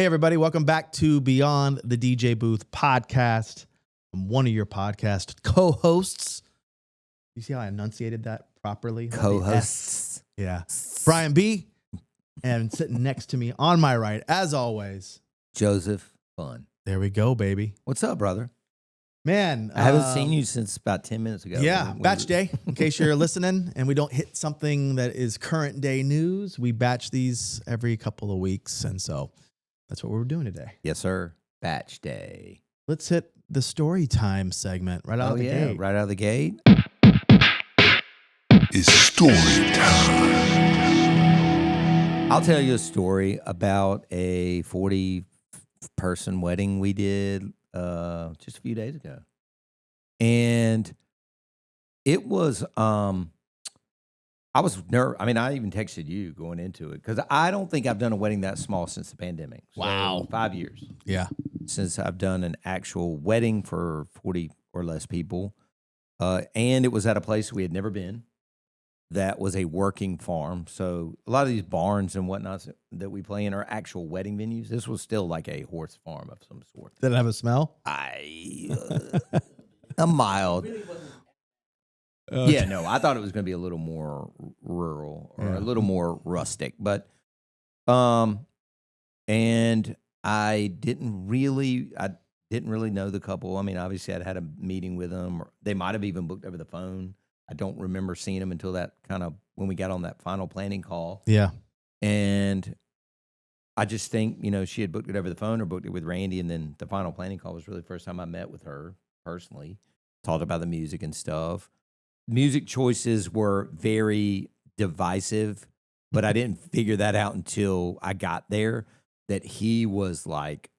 Hey, everybody. Welcome back to Beyond the DJ Booth podcast. I'm one of your podcast co-hosts. You see how I enunciated that properly? Co-hosts. Yeah. Brian B. And sitting next to me on my right, as always, Joseph Fun. there we go, baby. What's up, brother? Man. I haven't seen you since about 10 minutes ago. Yeah, batch day, in case you're listening and we don't hit something that is current day news. We batch these every couple of weeks, and so that's what we're doing today. Yes, sir. Batch day. Let's hit the story time segment right out of the gate. Right out of the gate. It's story time. I'll tell you a story about a 40-person wedding we did just a few days ago. And it was, I was nervous. I mean, I even texted you going into it because I don't think I've done a wedding that small since the pandemic. So Wow. 5 years. Yeah. Since I've done an actual wedding for 40 or less people. And it was at a place we had never been. That was a working farm. So a lot of these barns and whatnot that we play in are actual wedding venues. This was still like a horse farm of some sort. Did it have a smell? A mild. Okay. Yeah, no, I thought it was going to be a little more rural or a little more rustic. But, and I didn't really know the couple. I mean, obviously I'd had a meeting with them. Or they might have even booked over the phone. I don't remember seeing them until that kind of when we got on that final planning call. Yeah. And I just think, she had booked it over the phone or booked it with Randy. And then the final planning call was really the first time I met with her personally, talked about the music and stuff. Music choices were very divisive, but I didn't figure that out until I got there, that he was like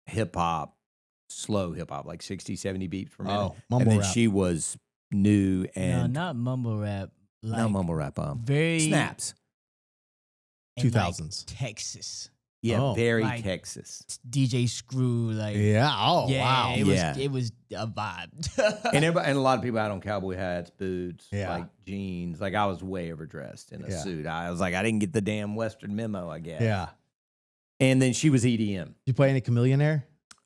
hip hop, slow hip hop, like 60, 70 beats per minute. Oh, mumble and then rap. she was new and No, not mumble rap. Like not mumble rap. very Snaps. in, 2000s. Texas. Yeah, Oh. very Like- Texas. DJ Screw, like Yeah. Oh, yeah, wow. it was a vibe. And a lot of people had on cowboy hats, boots, Yeah. like jeans. Like I was way overdressed in a Yeah. suit. I was like, I didn't get the damn Western memo, I guess. Yeah. And then she was EDM. Did you play any Chameleon Air?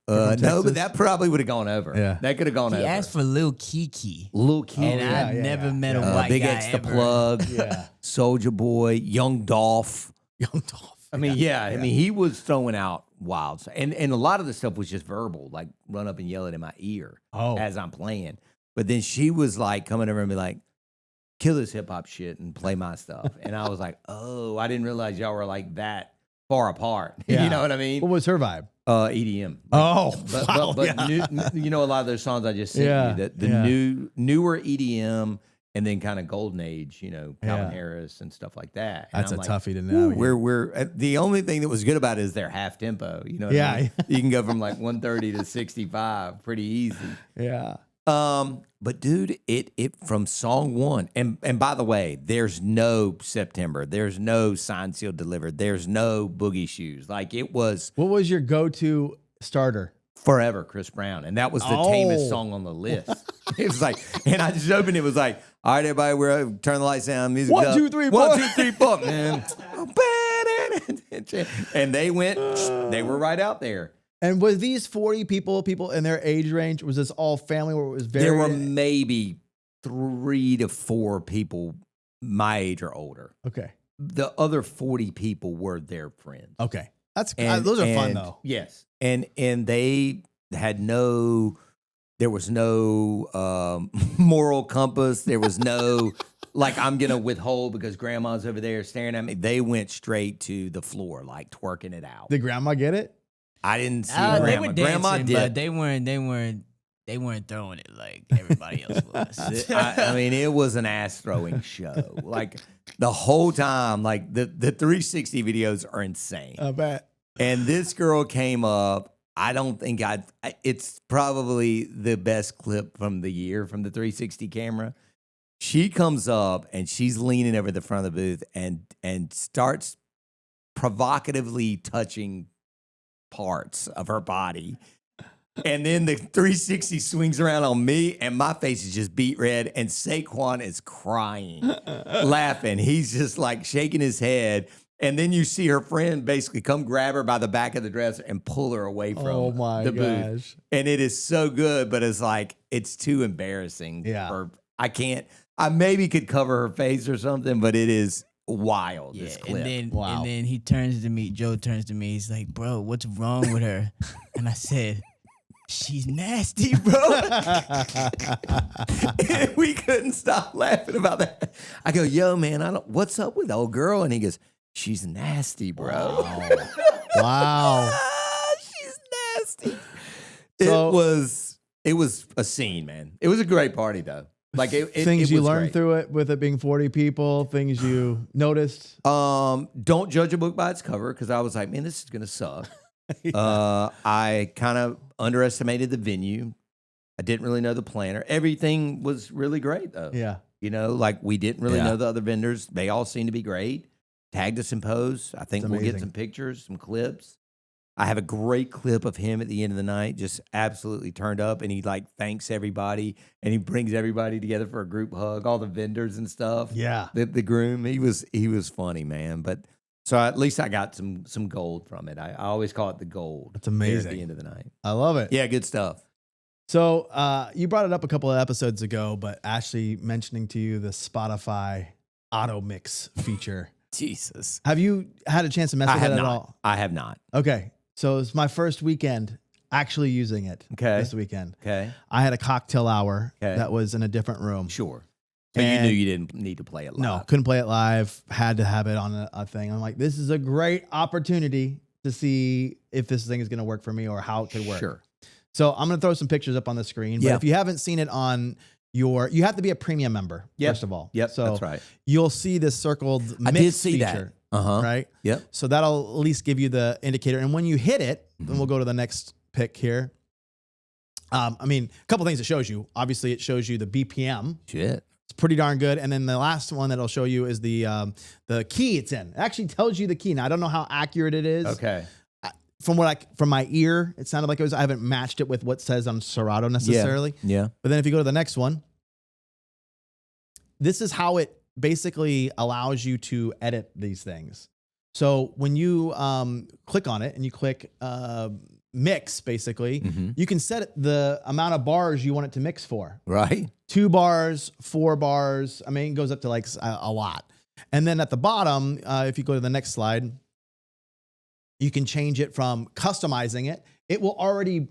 No, Texas? but that probably would have gone over. Yeah. That could have gone He over. asked for Lil Kiki, Lil Key, and yeah, I yeah, never yeah. met a Yeah. white Big guy X the ever. Plug, Yeah. Soldier Boy, Young Dolph. Young Dolph. I mean, I mean, he was throwing out wild stuff. And a lot of the stuff was just verbal, like run up and yell it in my ear as I'm playing. But then she was like coming over and be like, kill this hip hop shit and play my stuff. And I was like, oh, I didn't realize y'all were like that far apart. Yeah. You know what I mean? What was her vibe? EDM. Oh, wow. But Yeah. a lot of those songs I just sent Yeah, you, the yeah. newer EDM and then kind of golden age, Calvin Yeah. Harris and stuff like that. And That's a I'm like, toughie to Ooh, know. we're the only thing that was good about it is their half tempo. You know what I mean? You can go from like 130 to 65 pretty easy. Yeah. But dude, it from song one, and by the way, there's no September, there's no Signed, Sealed, Delivered, there's no Boogie Shoes. Like it was What was your go-to starter? Forever Chris Brown, and that was the tamest song on the list. It was like, and I just opened it, was like, all right, everybody, we're turn the lights down, music 1, up. 2, 3, 1, 4. 2, 3, 4, man. And they were right out there. And was these 40 people in their age range? Was this all family where it was very? There were maybe 3 to 4 people my age or older. Okay. The other 40 people were their friends. Okay. That's those are fun And- though. Yes, and they had there was no moral compass. There was no like I'm gonna withhold because grandma's over there staring at me. They went straight to the floor, like twerking it out. Did grandma get it? I didn't see They grandma. were dancing, Grandma did. but they weren't throwing it like everybody else was. I mean, it was an ass throwing show. Like the whole time, like the 360 videos are insane. I bet. And this girl came up. I don't think it's probably the best clip from the year from the 360 camera. She comes up and she's leaning over the front of the booth and starts provocatively touching parts of her body. And then the 360 swings around on me, and my face is just beet red, and Saquon is crying, laughing. He's just like shaking his head. And then you see her friend basically come grab her by the back of the dress and pull her away from Oh my the booth. gosh. And it is so good, but it's like, it's too embarrassing. Yeah. I maybe could cover her face or something, but it is wild, Yeah, this clip. and then he turns to me. Joe turns to me. He's like, "Bro, what's wrong with her?" And I said, "She's nasty, bro." And we couldn't stop laughing about that. I go, yo, man, what's up with old girl? And he goes, she's nasty, bro. Wow. She's nasty. So- it was a scene, man. It was a great party, though. Like Things it you was learned great. through it with it being 40 people, things you noticed. Don't judge a book by its cover, because I was like, man, this is gonna suck. I kind of underestimated the venue. I didn't really know the planner. Everything was really great, though. Yeah. You know, like we didn't really Yeah. know the other vendors. They all seemed to be great. Tagged us in posts. I think It's we'll get amazing. some pictures, some clips. I have a great clip of him at the end of the night, just absolutely turned up, and he like thanks everybody, and he brings everybody together for a group hug, all the vendors and stuff. Yeah. The groom, he was funny, man. But so at least I got some gold from it. I always call it the gold. That's there amazing. At the end of the night. I love it. Yeah, good stuff. So you brought it up a couple of episodes ago, but Ashley mentioning to you the Spotify automix feature. Jesus. Have you had a chance to mess I with have it at not. all? I have not. Okay. So it's my first weekend actually using it. Okay. This weekend. Okay. I had a cocktail hour Okay. that was in a different room. Sure. So you And- knew you didn't need to play it live. No, couldn't play it live. Had to have it on a thing. I'm like, this is a great opportunity to see if this thing is going to work for me or how it could work. Sure. So I'm going to throw some pictures up on the screen. But Yeah. if you haven't seen it on you have to be a premium member, Yep. first of all. Yep. So that's right. you'll see this circled mix I did see feature, that. Uh-huh. right? Yep. So that'll at least give you the indicator. And when you hit it, then Mm-hmm. we'll go to the next pick here. I mean, a couple things it shows you. Obviously, it shows you the BPM. Shit. It's pretty darn good. And then the last one that it'll show you is the key it's in. It actually tells you the key. Now, I don't know how accurate it is. Okay. From my ear, it sounded like it was. I haven't matched it with what says on Serato necessarily. Yeah. But then if you go to the next one, this is how it basically allows you to edit these things. So when you click on it and you click mix, basically, Mm-hmm. you can set the amount of bars you want it to mix for. Right. 2 bars, 4 bars. I mean, it goes up to like a lot. And then at the bottom, if you go to the next slide, you can change it from customizing it. It will already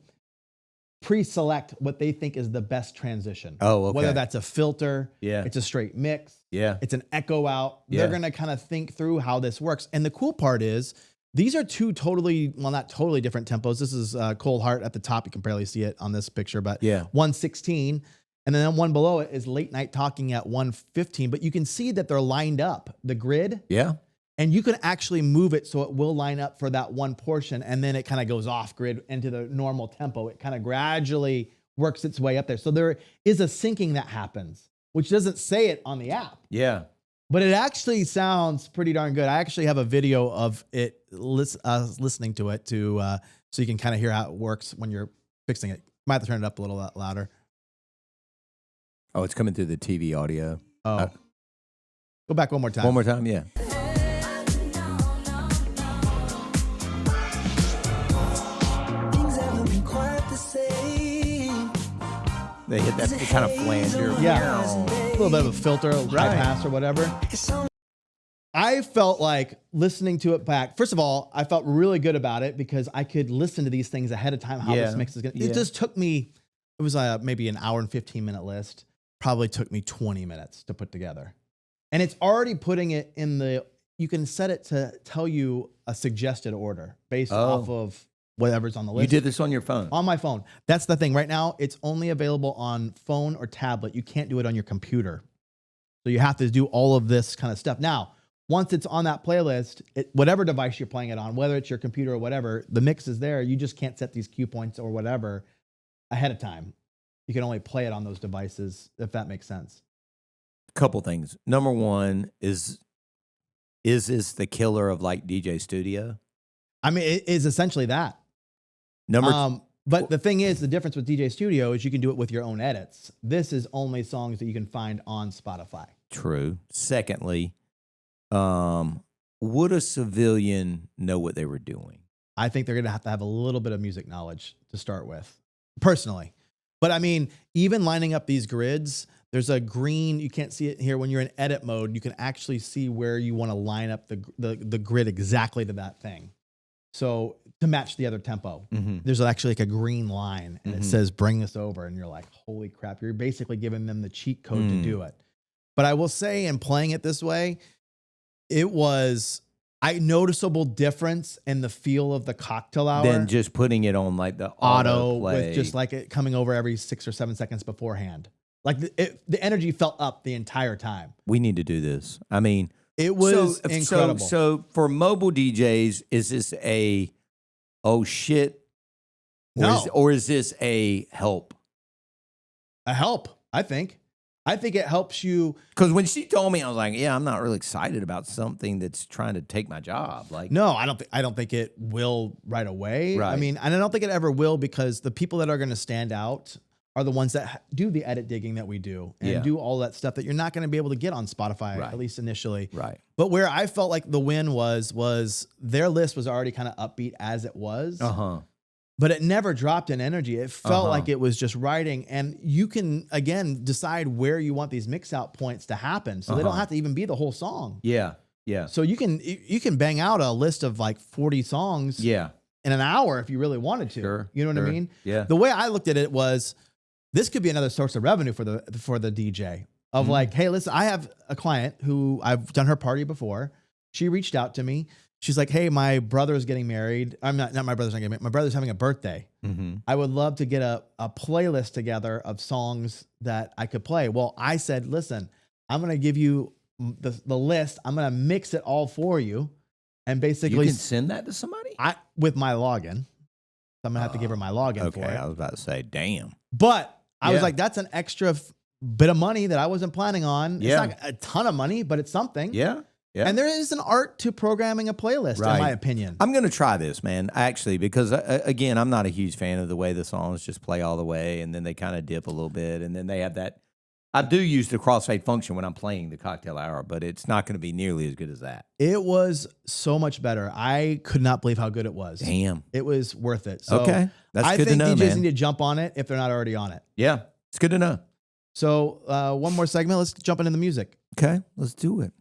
pre-select what they think is the best transition. Oh, okay. Whether that's a filter, Yeah. it's a straight mix, Yeah. it's an echo out. Yeah. They're going to kind of think through how this works. And the cool part is these are two totally, well, not totally different tempos. This is Cold Heart at the top. You can barely see it on this picture, but Yeah. 116. And then one below it is Late Night Talking at 115. But you can see that they're lined up, the grid. Yeah. And you can actually move it so it will line up for that one portion. And then it kind of goes off grid into the normal tempo. It kind of gradually works its way up there. So there is a syncing that happens, which doesn't say it on the app, Yeah. but it actually sounds pretty darn good. I actually have a video of it listening to it so you can kind of hear how it works when you're fixing it. Might have to turn it up a little louder. Oh, it's coming through the TV audio. Oh, go back one more time. One more time. Yeah. They hit that kind of flanger. Yeah, a little bit of a filter, a high pass or whatever. I felt like listening to it back. First of all, I felt really good about it because I could listen to these things ahead of time. How this Yeah. mix is going. Yeah. It just took me. It was maybe an hour and 15-minute list. Probably took me 20 minutes to put together, and it's already putting it in the. You can set it to tell you a suggested order based off of whatever's on the list. You did this on your phone. On my phone. That's the thing. Right now, it's only available on phone or tablet. You can't do it on your computer. So you have to do all of this kind of stuff. Now, once it's on that playlist, whatever device you're playing it on, whether it's your computer or whatever, the mix is there. You just can't set these cue points or whatever ahead of time. You can only play it on those devices, if that makes sense. Couple things. Number one is this the killer of like DJ Studio? I mean, it is essentially that. But the thing is, the difference with DJ Studio is you can do it with your own edits. This is only songs that you can find on Spotify. True. Secondly, would a civilian know what they were doing? I think they're going to have a little bit of music knowledge to start with, personally. But I mean, even lining up these grids, there's a green, you can't see it here. When you're in edit mode, you can actually see where you want to line up the grid exactly to that thing. So to match the other tempo, there's actually like a green line and it says, bring this over. And you're like, holy crap, you're basically giving them the cheat code to do it. But I will say, in playing it this way, it was a noticeable difference in the feel of the cocktail hour Than just putting it on like the auto play. with just like it coming over every 6 or 7 seconds beforehand. Like the energy felt up the entire time. We need to do this. I mean, it was incredible. So for mobile DJs, is this a oh shit? No. Or is this a help? A help, I think. I think it helps you. Because when she told me, I was like, yeah, I'm not really excited about something that's trying to take my job. Like, No, I don't think it will right away. Right. I mean, and I don't think it ever will, because the people that are going to stand out are the ones that do the edit digging that we do and do all that stuff that you're not going to be able to get on Spotify, at least initially. Right. But where I felt like the win was their list was already kind of upbeat as it was. But it never dropped in energy. It felt like it was just writing. And you can, again, decide where you want these mix out points to happen. So they don't have to even be the whole song. Yeah. Yeah. So you can bang out a list of like 40 songs in an hour if you really wanted to. Sure. You know what I mean? Yeah. The way I looked at it was, this could be another source of revenue for the DJ of like, hey, listen, I have a client who I've done her party before. She reached out to me. She's like, hey, my brother is getting married. Not my brother's not getting married. My brother's having a birthday. I would love to get a playlist together of songs that I could play. Well, I said, listen, I'm going to give you the list. I'm going to mix it all for you. And basically, you can send that to somebody? With my login. So I'm going to have to give her my login for it. Okay, I was about to say, damn. But I was like, that's an extra bit of money that I wasn't planning on. Yeah. It's not a ton of money, but it's something. Yeah. Yeah. And there is an art to programming a playlist, in my opinion. I'm going to try this, man, actually, because, again, I'm not a huge fan of the way the songs just play all the way, and then they kind of dip a little bit, and then they have that. I do use the crossfade function when I'm playing the cocktail hour, but it's not going to be nearly as good as that. It was so much better. I could not believe how good it was. Damn. It was worth it. So okay. That's good to know, I think DJs man. need to jump on it if they're not already on it. Yeah. It's good to know. So one more segment. Let's jump into the music. Okay. Let's do it.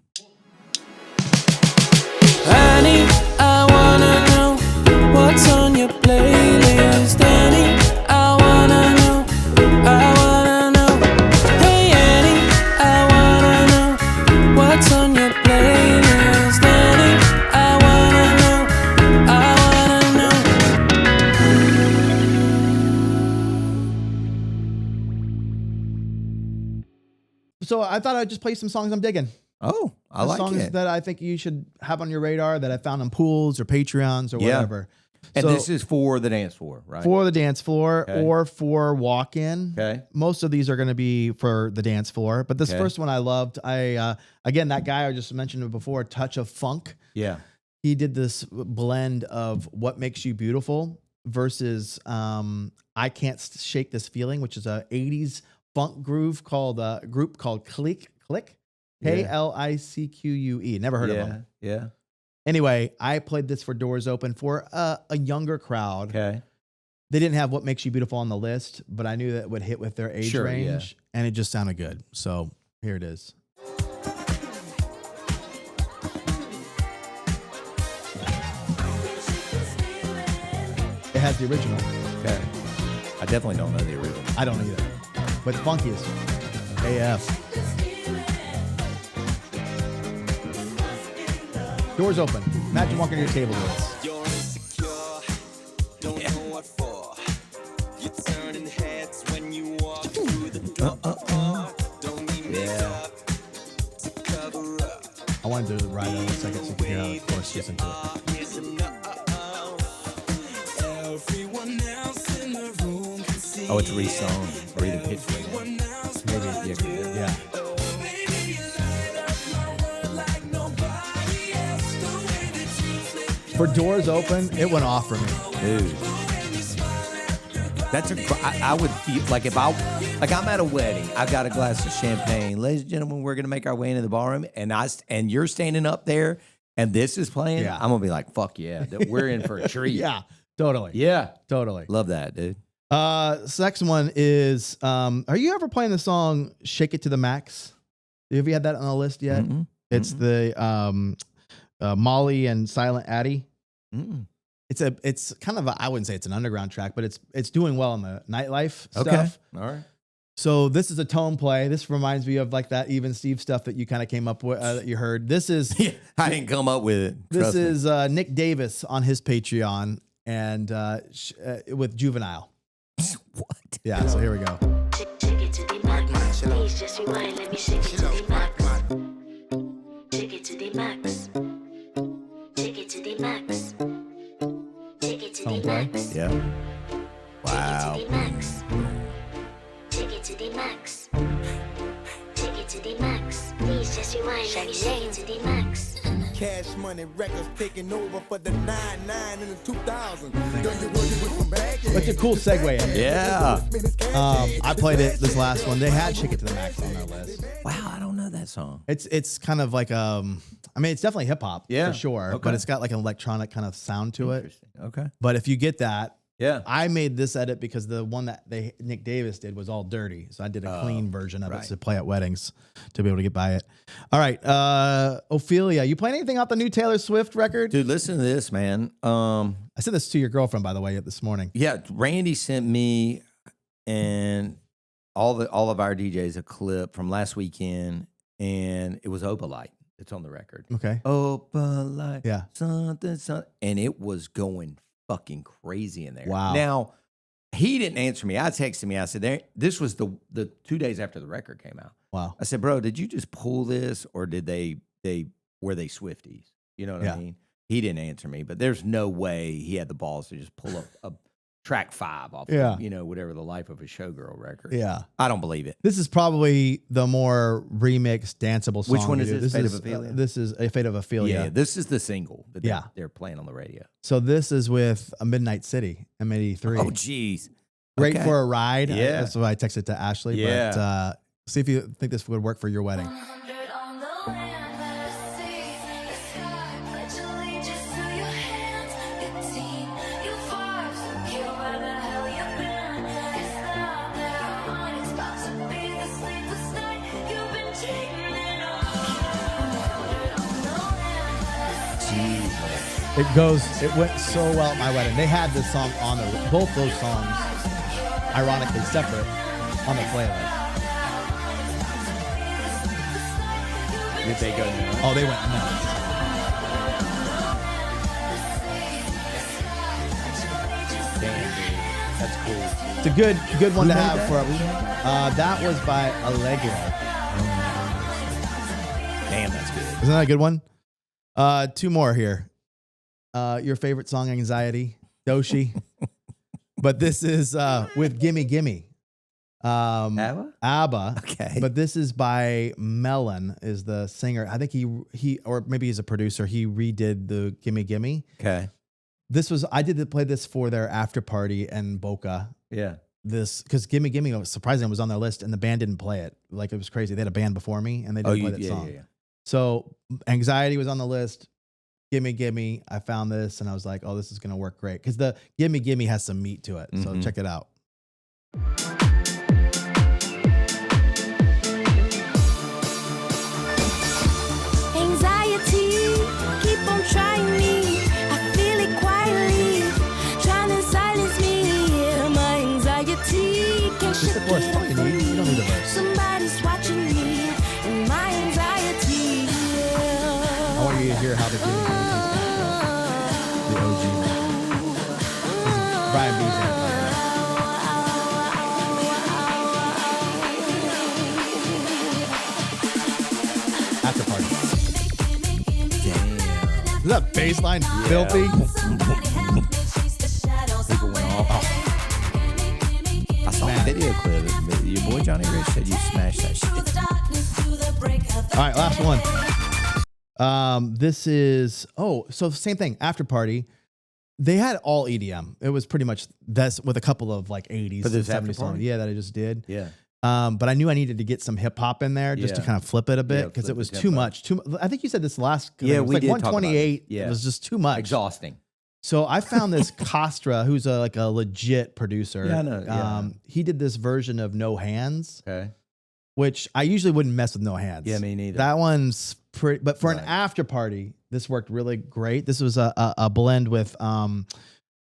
Annie, I wanna know what's on your playlist. Annie, I wanna know, I wanna know. Hey Annie, I wanna know what's on your playlist. Annie, I wanna know, I wanna know. So I thought I'd just play some songs I'm digging. Oh, I like songs it. that I think you should have on your radar that I found on pools or Patreons or whatever. And So, this is for the dance floor, right? for the dance floor Okay. or for walk-in. Okay. Most of these are going to be for the dance floor, but this Okay. first one I loved. Again, that guy I just mentioned it before, Touch of Funk. Yeah. He did this blend of What Makes You Beautiful versus I Can't Shake This Feeling, which is a 80s funk groove group called Click. KLICQUE. Never heard of them. Yeah. Anyway, I played this for Doors Open for a younger crowd. Okay. They didn't have What Makes You Beautiful on the list, but I knew that it would hit with their age Sure, range, and it just sounded good. So here it is. It has the original. Okay. I definitely don't know the original. I don't either, but funky as AF. Doors open. Imagine walking to your table with us. You're insecure, don't know what for. You're turning heads when you walk through the door. Don't need makeup to cover up. I wanted to ride it in a second so you can hear how the chorus gets into it. Yes and no. Everyone else in the room can see. Oh, it's re-sung. Or either pitch. Everyone else Maybe. Yeah. baby, you light up my world like nobody else. The way that you flip For Doors Open, it went off for me. Dude. That's I would feel like if I'm at a wedding, I've got a glass of champagne. Ladies and gentlemen, we're going to make our way into the ballroom, and you're standing up there and this is playing, Yeah. I'm gonna be like, fuck yeah, we're in for a treat. Yeah, totally. Yeah. Totally. Love that, dude. Next one is, are you ever playing the song Shake It to the Max? Have you had that on the list yet? Mm-mm. It's the Molly and Silent Addy. Mm-mm. It's kind of I wouldn't say it's an underground track, but it's doing well in the nightlife Okay. stuff. All right. So this is a tone play. This reminds me of like that Even Steve stuff that you kind of came up with that you heard. This is Yeah, I didn't come up with it. this Trust me. is Nick Davis on his Patreon and with Juvenile. What? Yeah. So here we go. Shake it to the max. Please just rewind. Let me shake it to the max. Shake it to the max. Shake it to the max. Shake it to Tone the play. max. Yeah. Wow. Take it to the max. Take it to the max. Take it to the max. Please just rewind. Let me shake it to the max. Cash Money Records taking over for the 99 in the 2000. Girl, you working with some bag. That's a cool segue. In. Yeah. I played it this last one. They had Shake It to the Max on their list. Wow, I don't know that song. It's kind of like I mean it's definitely hip hop Yeah. for sure, Okay. but it's got like an electronic kind of sound to it. Interesting. Okay. But if you get that, Yeah. I made this edit because the one that Nick Davis did was all dirty, so I did a clean version of it right. to play at weddings to be able to get by it. All right, Ophelia, you playing anything off the new Taylor Swift record? Dude, listen to this, man. I sent this to your girlfriend, by the way, this morning. Yeah, Randy sent me and all of our DJs a clip from last weekend, and it was Opalite. It's on the record. Okay. Opalite. Yeah. Something, and it was going fucking crazy in there. Wow. Now, he didn't answer me. I texted me. I said, this was the 2 days after the record came out. Wow. I said, bro, did you just pull this, or did were they Swifties? You know what Yeah. I mean? He didn't answer me, but there's no way he had the balls to just pull up a track 5 off, Yeah. whatever the Life of a Showgirl record. Yeah. I don't believe it. This is probably the more remixed, danceable song. Which one you is do. this? Fate of Ophelia? This is A Fate of Ophelia. Yeah, this is the single that Yeah. they're playing on the radio. So this is with a Midnight City, M83. Oh, jeez. Great Okay. for a ride. Yeah. That's why I texted to Ashley. Yeah. But see if you think this would work for your wedding. 100 on the land, let us see the sky. Pledge allegiance to your hands, your team, your vibes. Don't care where the hell you've been. It's now that our money's about to be the sleepless night you've been dreaming of. 100 on the land, let us see. It went so well at my wedding. They had this song on both those songs, ironically separate, on the playlist. Did they go nuts? Oh, they went nuts. Damn, dude. That's cool. It's a good one to made have that? for. That was by Allegro. Damn, that's good. Isn't that a good one? 2 more here. Your favorite song, Anxiety, Doshi. But this is with Gimme Gimme. ABBA. Okay. But this is by Melon, is the singer. I think he or maybe he's a producer. He redid the Gimme Gimme. Okay. I did play this for their after party in Boca. Yeah. This because Gimme Gimme surprisingly was on their list and the band didn't play it. Like it was crazy. They had a band before me and they didn't play that song. Yeah. So Anxiety was on the list. Gimme Gimme. I found this and I was like, oh, this is gonna work great because the Gimme Gimme has some meat to it. So Mhm. check it out. Anxiety, keep on trying me. I feel it quietly, trying to silence me. Yeah, my anxiety can't Just the shake chorus. it That's all off you from need. You don't need a me. verse. Somebody's watching me, and my anxiety. I want you to hear how the Gimme Gimme comes back. The OG. This is Brian B's band, by the way. After party. Damn. Is that bass line filthy? People went off. I saw Man. a video clip. Your boy Johnny Rich said you smashed that shit. All right, last one. This is so same thing. After party, they had all EDM. It was pretty much that's with a couple of like 80s For and this after 70s songs. party? Yeah, that I just did. Yeah. But I knew I needed to get some hip hop in there just to Yeah. kind of flip it a bit because flip it was the too tempo. much. I think you said this last. Yeah, it was we like did talk about it. 128. Yeah. It was just too much. Exhausting. So I found this Costra, who's like a legit producer. Yeah, I know, yeah. He did this version of No Hands, Okay. which I usually wouldn't mess with No Hands. Yeah, me neither. That one's pretty, but for an Right. after party, this worked really great. This was a blend with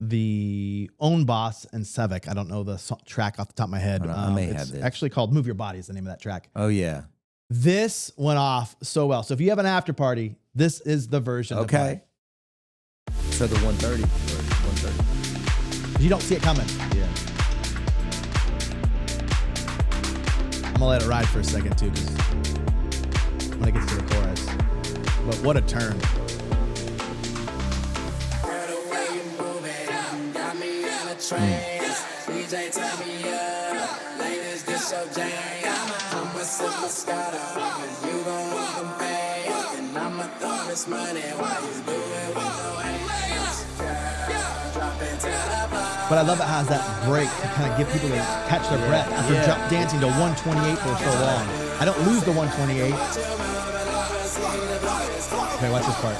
the Own Boss and Sevic. I don't know the track off the top of my head. I may it's have this. actually called Move Your Body is the name of that track. Oh yeah. This went off so well. So if you have an after party, this is the version. to Okay. play. So the 130. 130. You don't see it coming. Yeah. I'm gonna let it ride for a second too, because when it gets to the chorus. But what a turn. But I love it has that break to kind of give people to catch their breath after dancing to 128 for so long. I don't lose the 128. Okay, watch this part.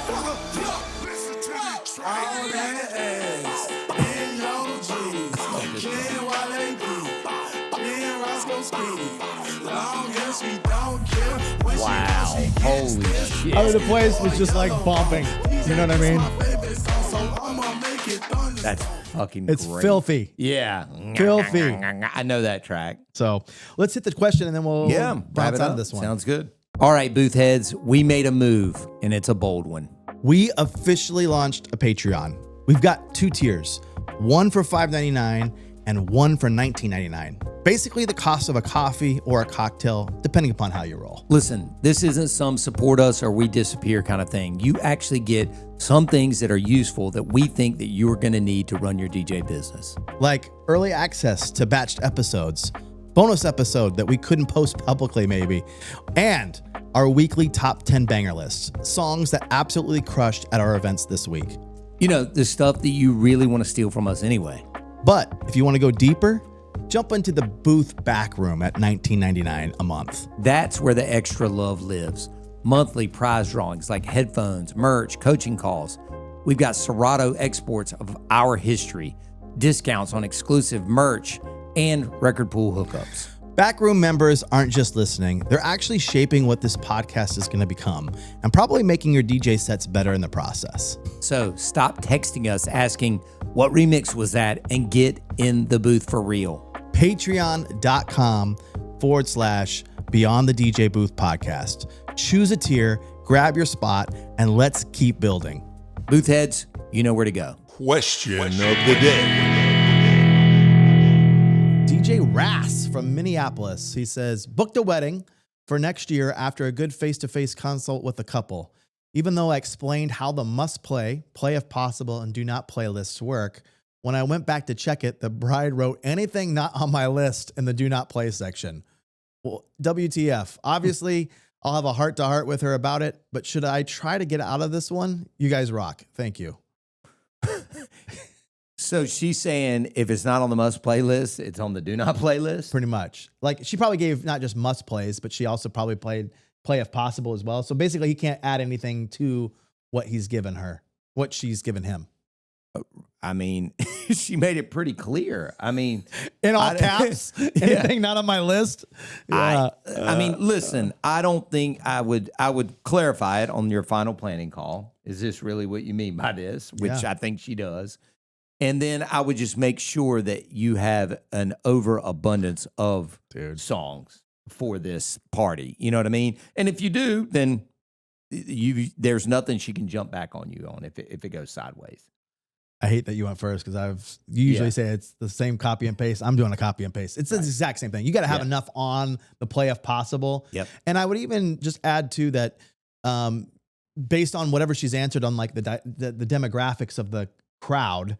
Wow. Holy shit. I mean, the place was just like bumping. You know what I mean? That's fucking It's great. filthy. Yeah. Filthy. I know that track. So let's hit the question and then we'll Wrap bounce it out up. of this one. Sounds good. All right, booth heads, we made a move and it's a bold one. We officially launched a Patreon. We've got 2 tiers, one for $5.99 and one for $19.99. Basically the cost of a coffee or a cocktail, depending upon how you roll. Listen, this isn't some support us or we disappear kind of thing. You actually get some things that are useful that we think that you're going to need to run your DJ business. Like early access to batched episodes, bonus episode that we couldn't post publicly maybe, and our weekly top 10 banger list, songs that absolutely crushed at our events this week. You know, the stuff that you really want to steal from us anyway. But if you want to go deeper, jump into the booth back room at $19.99 a month. That's where the extra love lives. Monthly prize drawings like headphones, merch, coaching calls. We've got Serato exports of our history, discounts on exclusive merch, and record pool hookups. Backroom members aren't just listening, they're actually shaping what this podcast is going to become and probably making your DJ sets better in the process. So stop texting us asking, what remix was that? And get in the booth for real. Patreon.com/Beyond the DJ Booth podcast. Choose a tier, grab your spot, and let's keep building. Booth heads, you know where to go. Question of the day. DJ Rass from Minneapolis. He says, booked a wedding for next year after a good face-to-face consult with a couple. Even though I explained how the must play if possible, and do not play lists work, when I went back to check it, the bride wrote anything not on my list in the do not play section. Well, WTF. Obviously, I'll have a heart-to-heart with her about it, but should I try to get out of this one? You guys rock. Thank you. So she's saying if it's not on the must play list, it's on the do not play list. Pretty much. Like she probably gave not just must plays, but she also probably played play if possible as well. So basically he can't add anything to what he's given her, what she's given him. I mean, she made it pretty clear. I mean, In all caps, anything not on my list. Yeah. I mean, listen, I don't think I would clarify it on your final planning call. Is this really what you mean by this? Which Yeah. I think she does. And then I would just make sure that you have an overabundance of songs for this party. You know what I mean? And if you do, then there's nothing she can jump back on you on if it goes sideways. I hate that you went first because you usually say it's the same copy and paste. I'm doing a copy and paste. It's the exact same thing. You got to have enough on the play if possible. Yep. And I would even just add to that, based on whatever she's answered on like the demographics of the crowd,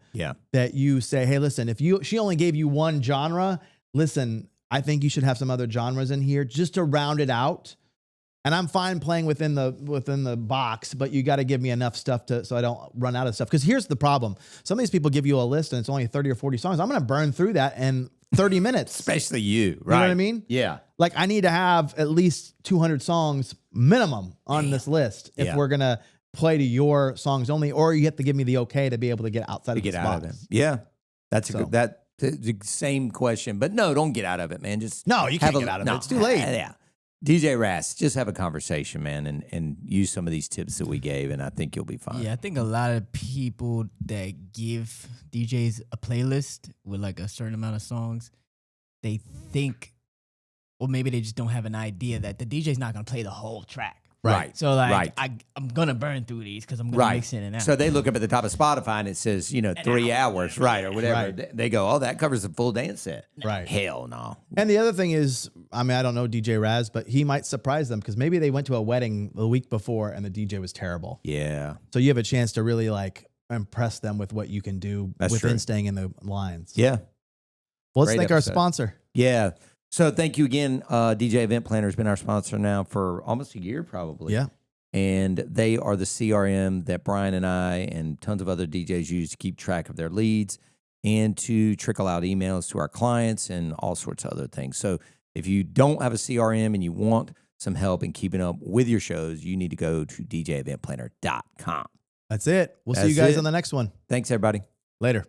that you say, hey, listen, if she only gave you one genre, listen, I think you should have some other genres in here just to round it out. And I'm fine playing within the box, but you got to give me enough stuff so I don't run out of stuff. Because here's the problem: some of these people give you a list and it's only 30 or 40 songs. I'm going to burn through that, and 30 minutes. Especially you, right? You know what I mean? Yeah. Like I need to have at least 200 songs minimum on this list if Yeah. we're going to play to your songs only, or you have to give me the okay to be able to get outside To of get this out of it. box. Yeah. That's a So. good, the same question, but no, don't get out of it, man. Just No, you can't get out of it. It's too late. Yeah. DJ Ras, just have a conversation, man, and use some of these tips that we gave, and I think you'll be fine. Yeah, I think a lot of people that give DJs a playlist with like a certain amount of songs, they think, or maybe they just don't have an idea that the DJ's not gonna play the whole track. Right. So like, Right. I'm gonna burn through these because I'm gonna Right. mix in and out. So they look up at the top of Spotify and it says, 3 hours, right, or whatever. Right. They go, oh, that covers the full dance set. Right. Hell no. And the other thing is, I mean, I don't know DJ Raz, but he might surprise them because maybe they went to a wedding the week before and the DJ was terrible. Yeah. So you have a chance to really like impress them with what you can do That's within true. staying in the lines. Yeah. Well, let's Great thank our episode. sponsor. Yeah. So thank you again. DJ Event Planner has been our sponsor now for almost a year, probably. Yeah. And they are the CRM that Brian and I and tons of other DJs use to keep track of their leads and to trickle out emails to our clients and all sorts of other things. So if you don't have a CRM and you want some help in keeping up with your shows, you need to go to djeventplanner.com. That's it. We'll see you That's guys it. on the next one. Thanks, everybody. Later.